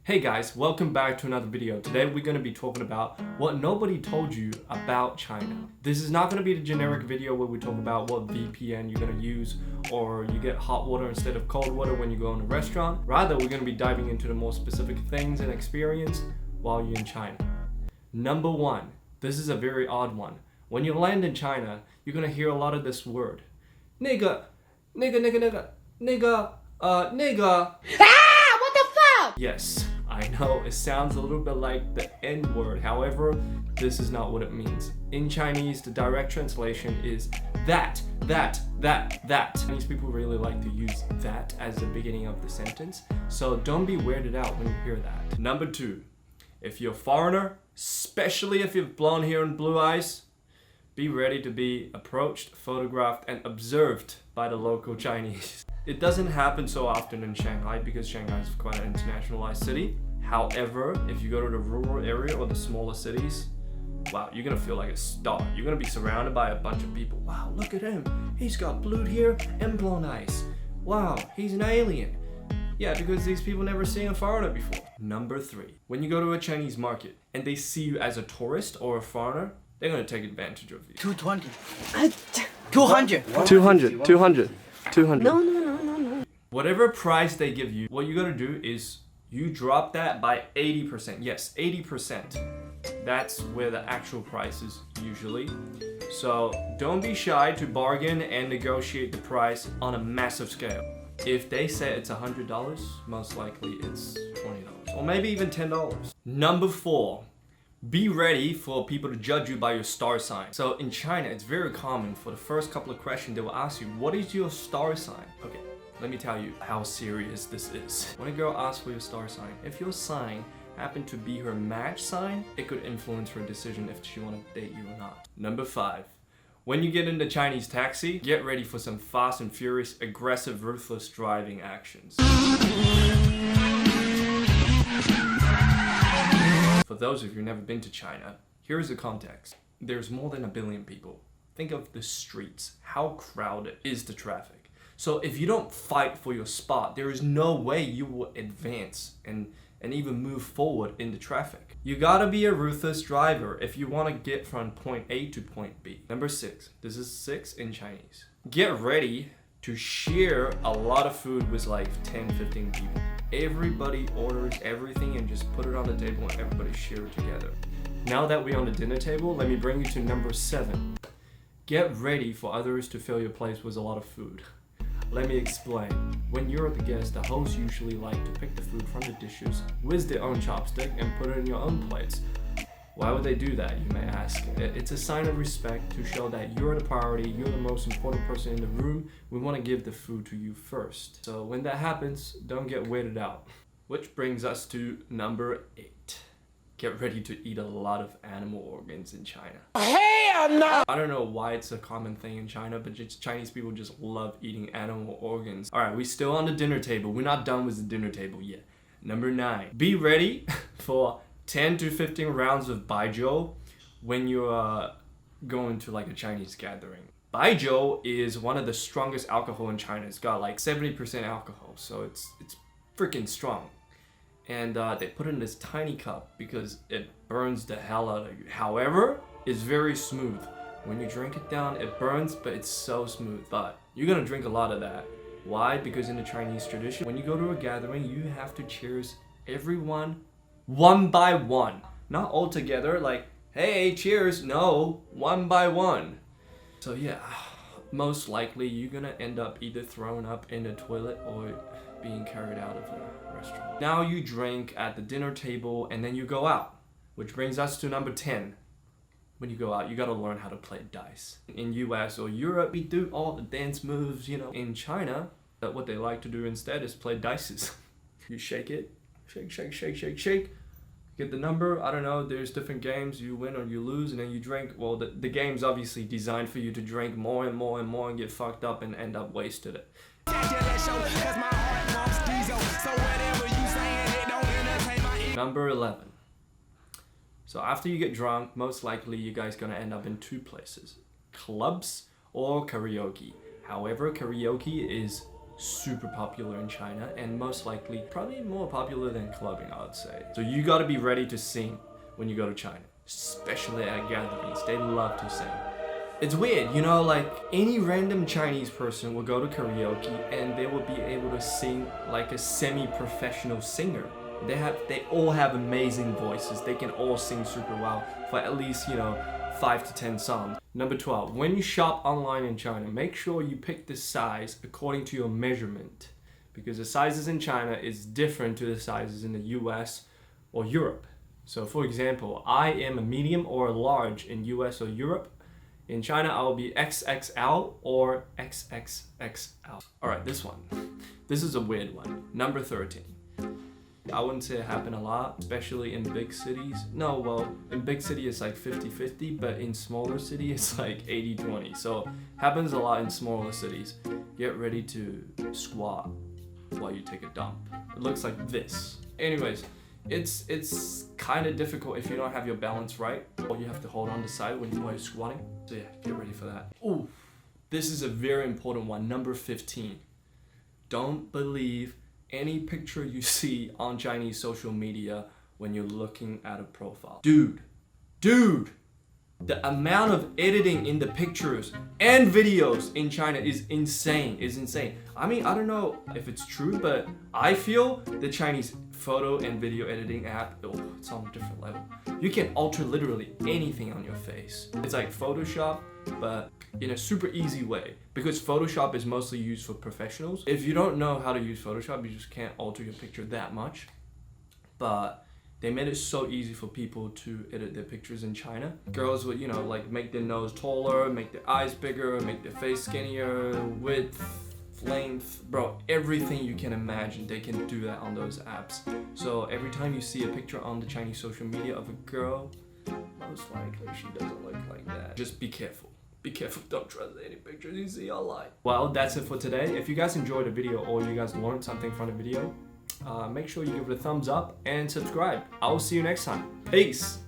Hey guys, welcome back to another video. Today we're going to be talking about what nobody told you about China. This is not going to be the generic video where we talk about what VPN you're going to use or you get hot water instead of cold water when you go in a restaurant. Rather, we're going to be diving into the more specific things and experience while you're in China. Number one, this is a very odd one. When you land in China, you're going to hear a lot of this word. Nigga. Yes, I know it sounds a little bit like the N word. However, this is not what it means. In Chinese, the direct translation is that. Chinese people really like to use that as the beginning of the sentence. So don't be weirded out when you hear that. Number two, if you're a foreigner, especially if you've blonde hair and blue eyes, be ready to be approached, photographed, and observed by the local Chinese. It doesn't happen so often in Shanghai because Shanghai is quite an internationalized city. However, if you go to the rural area or the smaller cities, wow, you're gonna feel like a star. You're gonna be surrounded by a bunch of people. Wow, look at him. He's got blue hair and blonde eyes. Wow, he's an alien. Yeah, because these people never seen a foreigner before. Number three, when you go to a Chinese market and they see you as a tourist or a foreigner, they're gonna take advantage of you. 220. 200. 200. No. Whatever price they give you, what you gotta do is you drop that by 80%. Yes, 80%. That's where the actual price is usually. So don't be shy to bargain and negotiate the price on a massive scale. If they say it's $100, most likely it's $20 or maybe even $10. Number four, be ready for people to judge you by your star sign. So in China, it's very common for the first couple of questions, they will ask you, what is your star sign? Okay, let me tell you how serious this is. When a girl asks for your star sign, if your sign happened to be her match sign, it could influence her decision if she want to date you or not. Number five, when you get in the Chinese taxi, get ready for some fast and furious, aggressive, ruthless driving actions. For those of you who've never been to China, here's the context. There's more than 1 billion people. Think of the streets. How crowded is the traffic? So if you don't fight for your spot, there is no way you will advance and even move forward in the traffic. You gotta be a ruthless driver if you want to get from point A to point B. Number six. This is 6 in Chinese. Get ready to share a lot of food with like 10, 15 people. Everybody orders everything and just put it on the table and everybody share it together. Now that we're on the dinner table, let me bring you to number 7. Get ready for others to fill your place with a lot of food. Let me explain. When you're the guest, the hosts usually like to pick the food from the dishes with their own chopstick and put it in your own plates. Why would they do that, you may ask? It's a sign of respect to show that you're the priority, you're the most important person in the room. We want to give the food to you first. So when that happens, don't get weirded out. Which brings us to number 8. Get ready to eat a lot of animal organs in China. Hell no! I don't know why it's a common thing in China, but Chinese people just love eating animal organs. Alright, we're still on the dinner table. We're not done with the dinner table yet. Number 9. Be ready for 10 to 15 rounds of baijiu when you're going to like a Chinese gathering. Baijiu is one of the strongest alcohol in China. It's got like 70% alcohol, so it's freaking strong. And they put it in this tiny cup because it burns the hell out of you. However, it's very smooth. When you drink it down, it burns, but it's so smooth. But you're gonna drink a lot of that. Why? Because in the Chinese tradition, when you go to a gathering, you have to cheers everyone one by one. Not all together, like, hey, cheers. No, one by one. So yeah, most likely you're gonna end up either thrown up in the toilet or being carried out of the restaurant. Now you drink at the dinner table and then you go out. Which brings us to number 10. When you go out, you gotta learn how to play dice. In US or Europe, we do all the dance moves, you know. In China, what they like to do instead is play dices. You shake it, shake. Get the number, I don't know, there's different games, you win or you lose, and then you drink. Well, the game's obviously designed for you to drink more and more and get fucked up and end up wasted it. Number 11. So after you get drunk, most likely you guys gonna end up in 2 places. Clubs or karaoke. However, karaoke is super popular in China, and most likely probably more popular than clubbing, I would say. So you gotta be ready to sing when you go to China, especially at gatherings. They love to sing. It's weird, you know, like any random Chinese person will go to karaoke and they will be able to sing like a semi-professional singer. They all have amazing voices. They can all sing super well for at least, 5 to 10 songs. Number 12, when you shop online in China, make sure you pick the size according to your measurement, because the sizes in China is different to the sizes in the US or Europe. So for example, I am a medium or a large in US or Europe. In China, I will be XXL or XXXL. All right, this one. This is a weird one. Number 13. I wouldn't say it happened a lot, especially in big cities. No, well, in big city it's like 50-50, but in smaller city it's like 80-20. So happens a lot in smaller cities. Get ready to squat while you take a dump. It looks like this. Anyways, it's kind of difficult if you don't have your balance right, or you have to hold on the side while you're squatting. So yeah, get ready for that. Ooh, this is a very important one. Number 15. Don't believe any picture you see on Chinese social media when you're looking at a profile. Dude, the amount of editing in the pictures and videos in China is insane. I mean, I don't know if it's true, but I feel the Chinese photo and video editing app, it's on a different level. You can alter literally anything on your face. It's like Photoshop, but in a super easy way, because Photoshop is mostly used for professionals. If you don't know how to use Photoshop, you just can't alter your picture that much. But they made it so easy for people to edit their pictures in China. Girls would, like make their nose taller, make their eyes bigger, make their face skinnier, width, length, bro, everything you can imagine, they can do that on those apps. So every time you see a picture on the Chinese social media of a girl, most likely she doesn't look like that. Just be careful. Be careful, don't trust any pictures you see online. Well, that's it for today. If you guys enjoyed the video or you guys learned something from the video, make sure you give it a thumbs up and subscribe. I will see you next time. Peace!